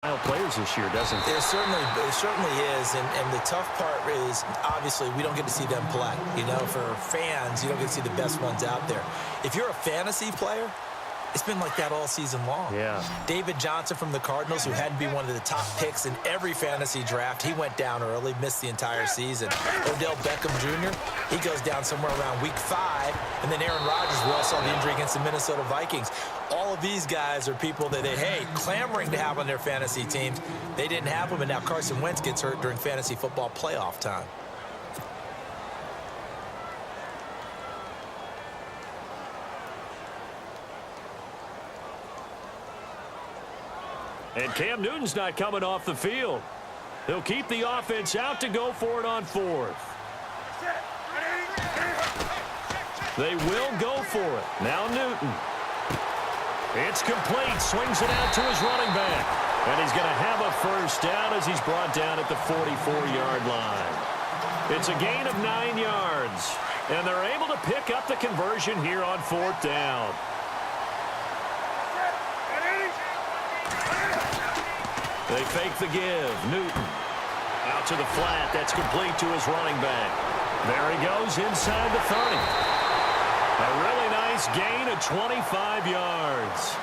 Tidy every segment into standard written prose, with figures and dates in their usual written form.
players this year, doesn't it? It certainly is, and the tough part is, obviously, we don't get to see them play. You know, for fans, you don't get to see the best ones out there. If you're a fantasy player, it's been like that all season long. Yeah. David Johnson from the Cardinals, who had to be one of the top picks in every fantasy draft, he went down early, missed the entire season. Odell Beckham Jr., he goes down somewhere around week 5. And then Aaron Rodgers, we all saw the injury against the Minnesota Vikings. All of these guys are people that clamoring to have on their fantasy teams. They didn't have them, and now Carson Wentz gets hurt during fantasy football playoff time. And Cam Newton's not coming off the field. He'll keep the offense out to go for it on 4th. They will go for it. Now Newton. It's complete. Swings it out to his running back. And he's going to have a first down as he's brought down at the 44-yard line. It's a gain of 9 yards. And they're able to pick up the conversion here on 4th down. They fake the give. Newton out to the flat. That's complete to his running back. There he goes inside the 30. A really nice gain of 25 yards.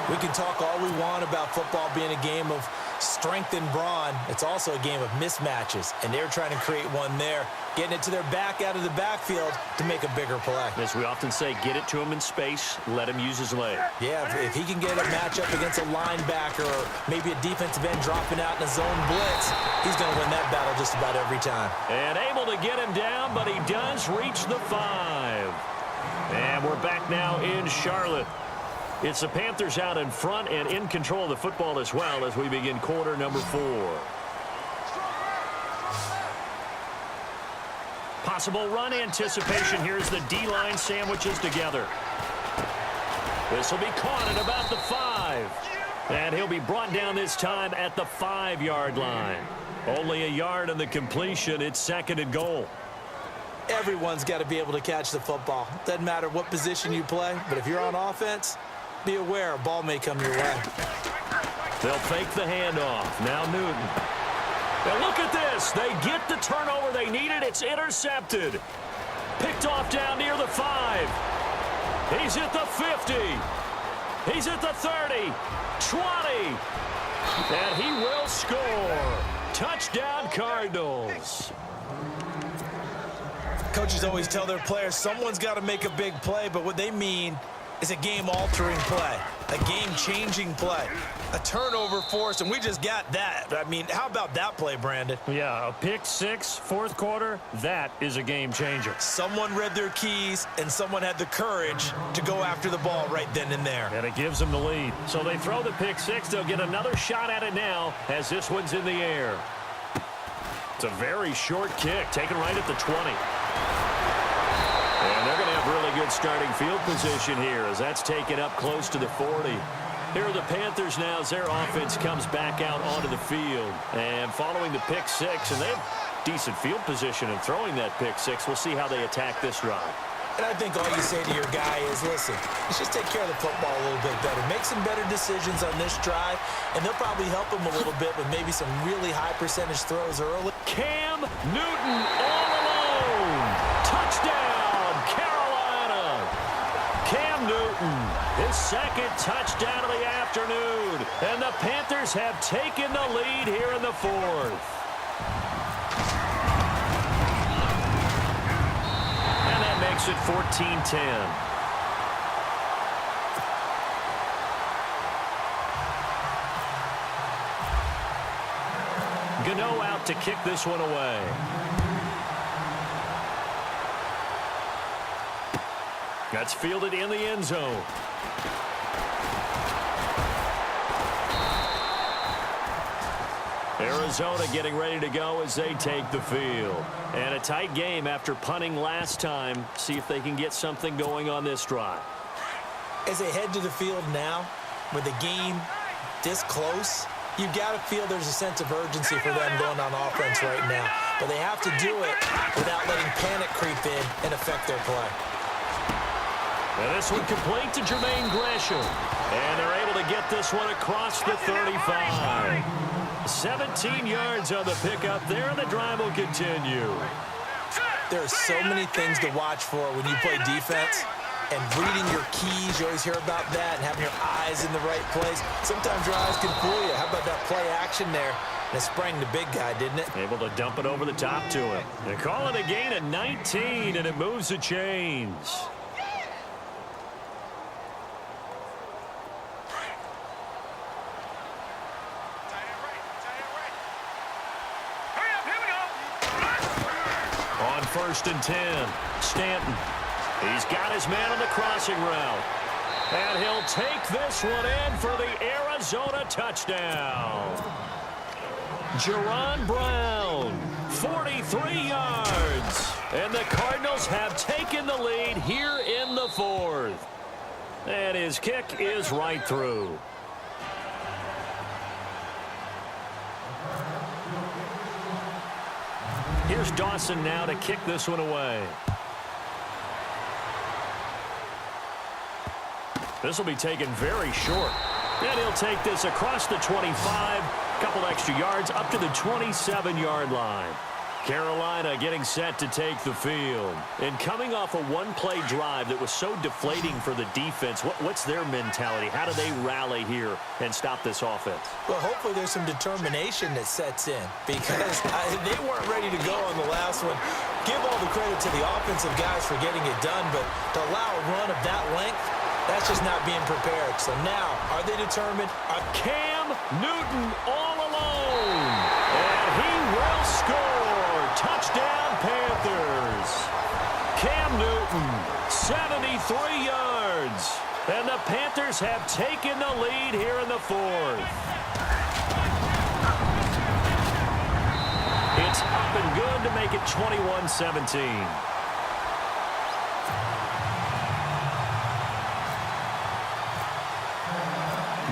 We can talk all we want about football being a game of strength and brawn. It's also a game of mismatches, and they're trying to create one there, getting it to their back out of the backfield to make a bigger play. As we often say, get it to him in space, let him use his leg. Yeah, if he can get a matchup against a linebacker or maybe a defensive end dropping out in a zone blitz, he's going to win that battle just about every time. And able to get him down, but he does reach the 5. And we're back now in Charlotte. It's the Panthers out in front and in control of the football as well as we begin quarter number 4. Possible run anticipation. Here's the D-line sandwiches together. This will be caught at about the 5. And he'll be brought down this time at the 5-yard line. Only a yard on the completion. It's 2nd and goal. Everyone's got to be able to catch the football. Doesn't matter what position you play, but if you're on offense, be aware a ball may come your way. They'll fake the handoff. Now Newton. And look at this. They get the turnover they needed. It's intercepted. Picked off down near the 5. He's at the 50. He's at the 30. 20. And he will score. Touchdown Cardinals. Coaches always tell their players someone's got to make a big play, but what they mean is a game-altering play, a game-changing play, a turnover force, and we just got that. I mean, how about that play, Brandon? Yeah, a pick 6, 4th quarter, that is a game changer. Someone read their keys, and someone had the courage to go after the ball right then and there. And it gives them the lead. So they throw the pick 6. They'll get another shot at it now as this one's in the air. It's a very short kick, taken right at the 20. And they're going to have really good starting field position here as that's taken up close to the 40. Here are the Panthers now as their offense comes back out onto the field. And following the pick 6, and they have decent field position in throwing that pick 6. We'll see how they attack this drive. And I think all you say to your guy is, listen, let's just take care of the football a little bit better. Make some better decisions on this drive, and they'll probably help him a little bit with maybe some really high percentage throws early. Cam Newton all alone. Touchdown, Carolina. Cam Newton, his 2nd touchdown of the afternoon. And the Panthers have taken the lead here in the 4th. And that makes it 14-10. Gano out to kick this one away. That's fielded in the end zone. Arizona getting ready to go as they take the field. And a tight game after punting last time. See if they can get something going on this drive. As they head to the field now, with the game this close, you've got to feel there's a sense of urgency for them going on offense right now. But they have to do it without letting panic creep in and affect their play. And this one complete to Jermaine Gresham. And they're able to get this one across the 35. 17 yards on the pickup there, and the drive will continue. There are so many things to watch for when you play defense. And reading your keys, you always hear about that, and having your eyes in the right place. Sometimes your eyes can fool you. How about that play action there? And it sprang the big guy, didn't it? Able to dump it over the top to him. They call it a gain of 19, and it moves the chains. On 1st and 10, Stanton. He's got his man on the crossing route. And he'll take this one in for the Arizona touchdown. Jerron Brown, 43 yards. And the Cardinals have taken the lead here in the 4th. And his kick is right through. Here's Dawson now to kick this one away. This will be taken very short. And he'll take this across the 25, couple extra yards up to the 27-yard line. Carolina getting set to take the field. And coming off a one-play drive that was so deflating for the defense, what's their mentality? How do they rally here and stop this offense? Well, hopefully there's some determination that sets in, because they weren't ready to go on the last one. Give all the credit to the offensive guys for getting it done, but to allow a run of that length, that's just not being prepared. So now, are they determined? Cam Newton all alone. And he will score. Touchdown, Panthers. Cam Newton, 73 yards. And the Panthers have taken the lead here in the 4th. It's up and good to make it 21-17.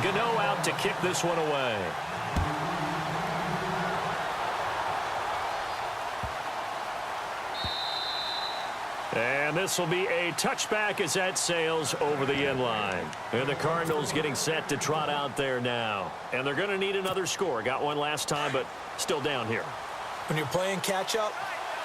Gano out to kick this one away. And this will be a touchback as that sails over the end line. And the Cardinals getting set to trot out there now. And they're going to need another score. Got one last time, but still down here. When you're playing catch-up,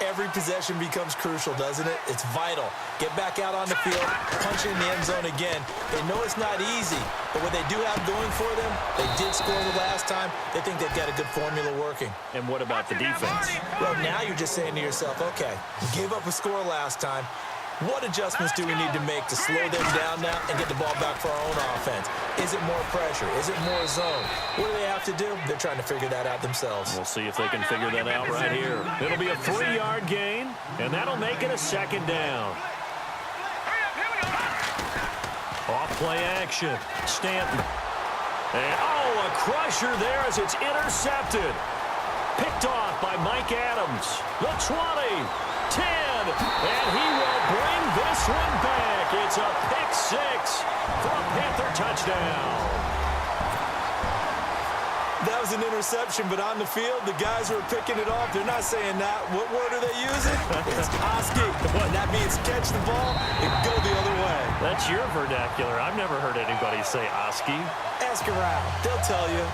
every possession becomes crucial, doesn't it? It's vital. Get back out on the field, punch in the end zone again. They know it's not easy, but what they do have going for them, they did score the last time. They think they've got a good formula working. And what about the defense? Well, now you're just saying to yourself, okay, we gave up a score last time. What adjustments do we need to make to slow them down now and get the ball back for our own offense? Is it more pressure? Is it more zone? What do they have to do? They're trying to figure that out themselves. We'll see if they can figure that out right here. It'll be a 3-yard gain, and that'll make it a 2nd down. Off play action. Stanton. And, a crusher there as it's intercepted. Picked off by Mike Adams. The 20, 10, and he will bring this one back. It's a pick-6 for a Panther touchdown. That was an interception, but on the field, the guys who are picking it off, they're not saying that. What word are they using? It's Oski. That means catch the ball and go the other way. That's your vernacular. I've never heard anybody say Oski. Ask around. They'll tell you.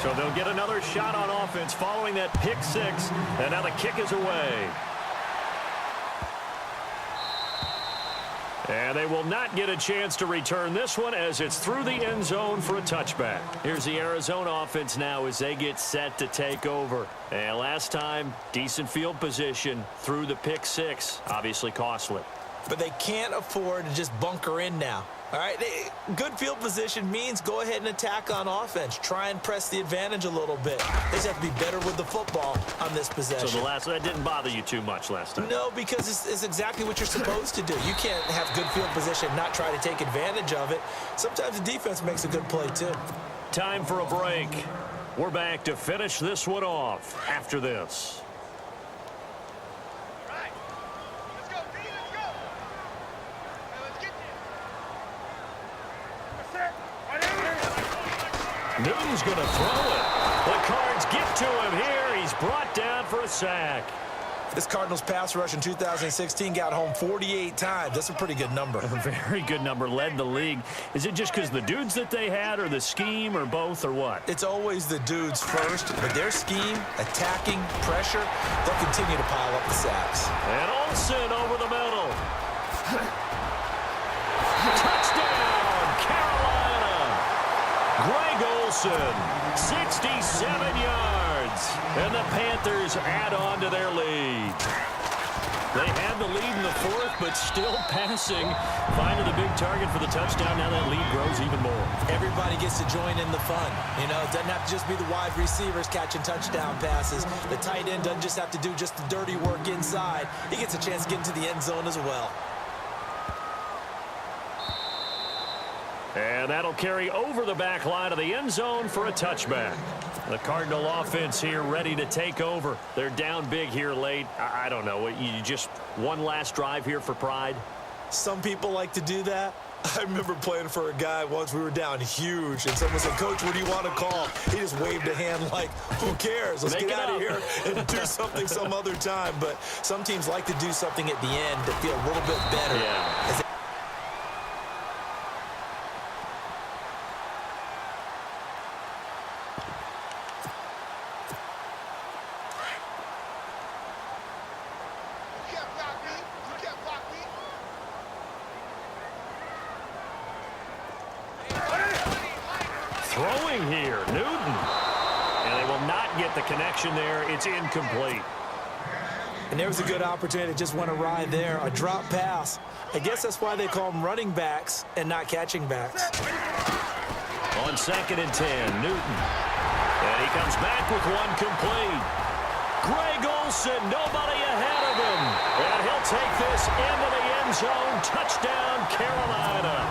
So they'll get another shot on offense following that pick-6, and now the kick is away. And they will not get a chance to return this one as it's through the end zone for a touchback. Here's the Arizona offense now as they get set to take over. And last time, decent field position through the pick-6, obviously costly. But they can't afford to just bunker in now. All right, good field position means go ahead and attack on offense. Try and press the advantage a little bit. They just have to be better with the football on this possession. So that didn't bother you too much last time? No, because it's exactly what you're supposed to do. You can't have good field position and not try to take advantage of it. Sometimes the defense makes a good play, too. Time for a break. We're back to finish this one off after this. Newton's going to throw it. The Cards get to him here. He's brought down for a sack. This Cardinals pass rush in 2016 got home 48 times. That's a pretty good number. A very good number, led the league. Is it just because the dudes that they had, or the scheme, or both, or what? It's always the dudes first, but their scheme, attacking, pressure, they'll continue to pile up the sacks. And Olsen over the middle. Touchdown, Carolina. Greg Olsen, 67 yards. And the Panthers add on to their lead. They had the lead in the fourth, but still passing. Finding the big target for the touchdown. Now that lead grows even more. Everybody gets to join in the fun. You know, it doesn't have to just be the wide receivers catching touchdown passes. The tight end doesn't just have to do just the dirty work inside. He gets a chance to get into the end zone as well. And that'll carry over the back line of the end zone for a touchback. The Cardinal offense here ready to take over. They're down big here late. I don't know. You just one last drive here for pride? Some people like to do that. I remember playing for a guy once. We were down huge, and someone said, "Coach, what do you want to call?" He just waved a hand like, "Who cares? Let's get out of here and do something some other time." But some teams like to do something at the end to feel a little bit better. Yeah. Throwing here, Newton. And they will not get the connection there. It's incomplete. And there was a good opportunity to just went awry there. A drop pass. I guess that's why they call them running backs and not catching backs. On 2nd and 10, Newton. And he comes back with one complete. Greg Olsen, nobody ahead of him. And he'll take this into the end zone. Touchdown, Carolina.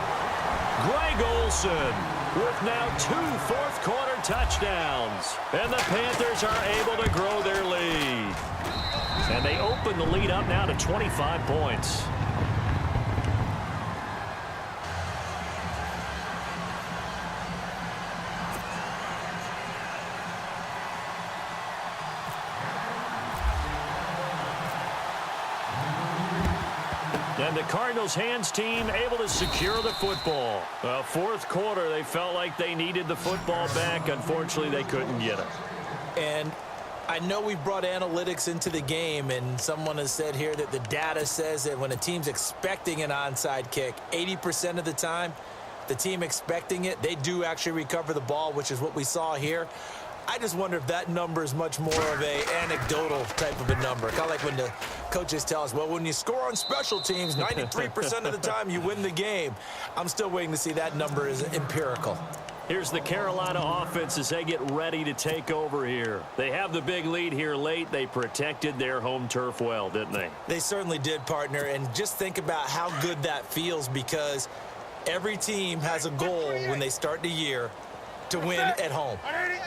Greg Olsen with now 2 fourth-quarter touchdowns. And the Panthers are able to grow their lead. And they open the lead up now to 25 points. And the Cardinals' hands team able to secure the football. Fourth quarter, they felt like they needed the football back. Unfortunately, they couldn't get it. And I know we brought analytics into the game, and someone has said here that the data says that when a team's expecting an onside kick, 80% of the time, the team expecting it, they do actually recover the ball, which is what we saw here. I just wonder if that number is much more of a anecdotal type of a number. Kind of like when the coaches tell us, well, when you score on special teams, 93% of the time you win the game. I'm still waiting to see that number is empirical. Here's the Carolina offense as they get ready to take over here. They have the big lead here late. They protected their home turf well, didn't they? They certainly did, partner. And just think about how good that feels, because every team has a goal when they start the year to win at home,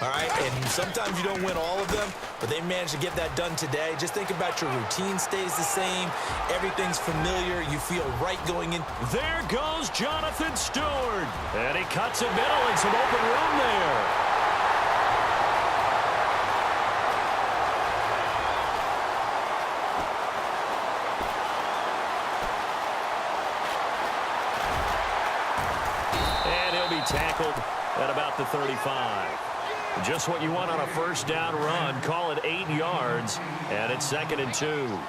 all right? And sometimes you don't win all of them, but they managed to get that done today. Just think about your routine stays the same. Everything's familiar. You feel right going in. There goes Jonathan Stewart. And he cuts it middle and some open room there. And he'll be tackled at about the 35. Just what you want on a first down run. Call it 8 yards, and it's 2nd and 2.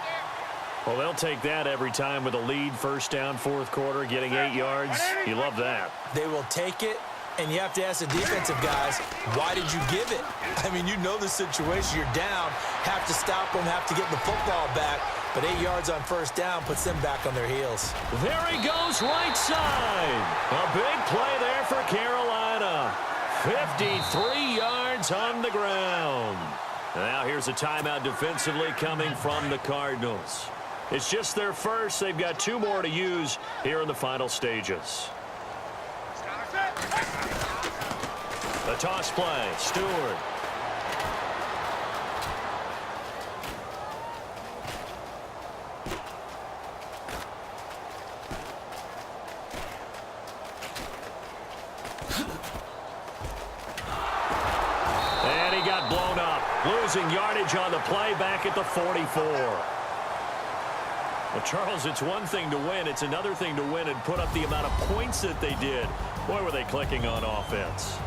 Well, they'll take that every time with a lead, first down, fourth quarter, getting 8 yards. You love that. They will take it, and you have to ask the defensive guys, why did you give it? I mean, you know the situation. You're down, have to stop them, have to get the football back, but 8 yards on first down puts them back on their heels. There he goes, right side. A big play there for Carolina. 53 yards on the ground. Now here's a timeout defensively coming from the Cardinals. It's just their first. They've got 2 more to use here in the final stages. The toss play, Stewart. And he got blown up. Losing yardage on the play back at the 44. Well, Charles, it's one thing to win. It's another thing to win and put up the amount of points that they did. Boy, were they clicking on offense.